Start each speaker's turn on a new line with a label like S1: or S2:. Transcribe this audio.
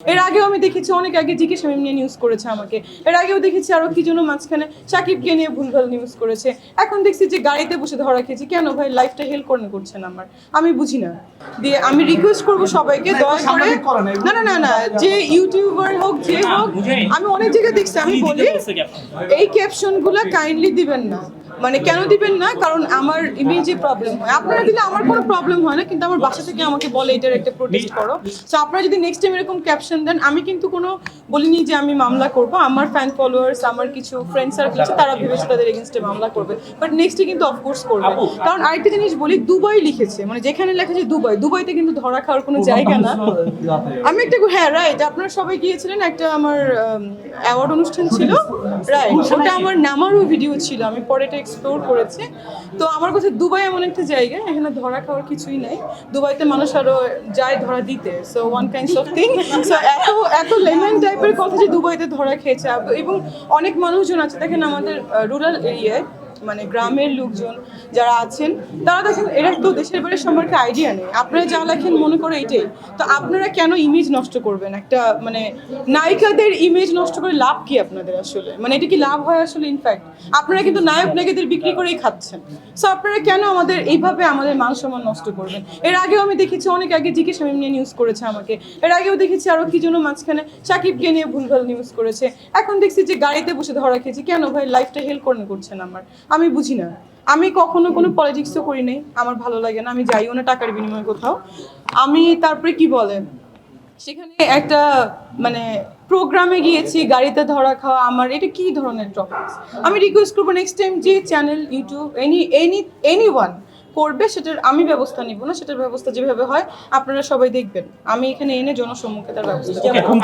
S1: এর আগেও আমি দেখেছি, অনেক আগে জিকে শামীম নিয়ে নিউজ করেছে আমাকে। এর আগেও দেখেছি আরো কি জন্য মাঝখানে সাকিবকে নিয়ে ভুলভাল নিউজ করেছে। এখন দেখছি যে গাড়িতে বসে ধরা খেয়েছি। কেন ভাই, লাইফটা হেল করছেন আমার, আমি বুঝি না। দিয়ে আমি রিকোয়েস্ট করবো সবাইকে দয়া করে, না না না না, যে ইউটিউবার হোক যে হোক, আমি অনেক জায়গায় দেখছি, আমি বলি এই ক্যাপশনগুলো কাইন্ডলি দিবেন না। মানে কেন দিবেন না, কারণ আমার ইমেজে প্রবলেম হয়। আপনারা দিলে আমার কোনো প্রবলেম হয় না, কিন্তু আমার বাসা থেকে আমাকে বলে এটার একটা প্রোটেস্ট করো। সো আপনারা যদি নেক্সট টাইম এরকম ক্যাপশন দেন, আমি কিন্তু কোনো বলিনি যে আমি মামলা করব। আমার ফ্যান ফলোয়ার্স, আমার কিছু ফ্রেন্ড সার্কেল আছে, তারা ভেবেছে তাদের এগেনস্টে মামলা করবে, বাট নেক্সটে কিন্তু অফকোর্স করবে। কারণ আরেকটা জিনিস বলি, দুবাই লিখেছে, মানে যেখানে লেখা যে দুবাই, দুবাইতে কিন্তু ধরা খাওয়ার কোনো জায়গা না। আমি একটা, হ্যাঁ রাইট, আপনারা সবাই গিয়েছিলেন, একটা আমার অ্যাওয়ার্ড অনুষ্ঠান ছিল, রাইট, ওটা আমার নামারও ভিডিও ছিল, আমি পরে এটা এক্সপ্লোর করেছি। তো আমার কাছে দুবাই এমন একটা জায়গা, এখানে ধরা খাওয়ার কিছুই নাই। দুবাইতে মানুষ আরো যায় ধরা দিতে, so one kinds of thing. So এত লেমন টাইপের কথা যে দুবাইতে ধরা খেয়েছে, এবং অনেক মানুষজন আছে দেখেন আমাদের রুরাল এরিয়ায়, মানে গ্রামের লোকজন যারা আছেন, তারা দেখেন এরা তো দেশের বাড়ির সম্পর্কে আইডিয়া নেই। আপনারা যা লেখেন মনে করে এটাই, তো আপনারা কেন ইমেজ নষ্ট করবেন? একটা মানে নায়িকাদের ইমেজ নষ্ট করে লাভ কি আপনাদের আসলে? মানে এটা কি লাভ হয় আসলে? ইনফ্যাক্ট আপনারা কিন্তু নায়ক নায়িকাদের বিক্রি করেই খাচ্ছেন। সো আপনারা কেন আমাদের এইভাবে আমাদের মান সম্মান নষ্ট করবেন? এর আগেও আমি দেখেছি, অনেক আগে জিকে শামীম নিয়ে নিউজ করেছে আমাকে। এর আগেও দেখেছি আরো কি জন্য মাঝখানে সাকিবকে নিয়ে ভুলভাল নিউজ করেছে। এখন দেখছি যে গাড়িতে বসে ধরা খেয়েছি। কেন ভাই, লাইফটা হেল করছেন আমার, আমি বুঝি না। আমি কখনো কোনো পলিটিক্সও করি নাই, আমার ভালো লাগে না, আমি যাইও না টাকার বিনিময়ে কোথাও। আমি তারপরে কি বলে, সেখানে একটা মানে প্রোগ্রামে গিয়েছি, গাড়িতে ধরা খাওয়া, আমার এটা কি ধরনের টপিকস? আমি রিকোয়েস্ট করবো নেক্সট টাইম যে চ্যানেল, ইউটিউব, এনিওয়ান করবে, সেটার আমি ব্যবস্থা নিব না। সেটার ব্যবস্থা যেভাবে হয় আপনারা সবাই দেখবেন, আমি এখানে এনে জনসম্মুখে তার ব্যবস্থা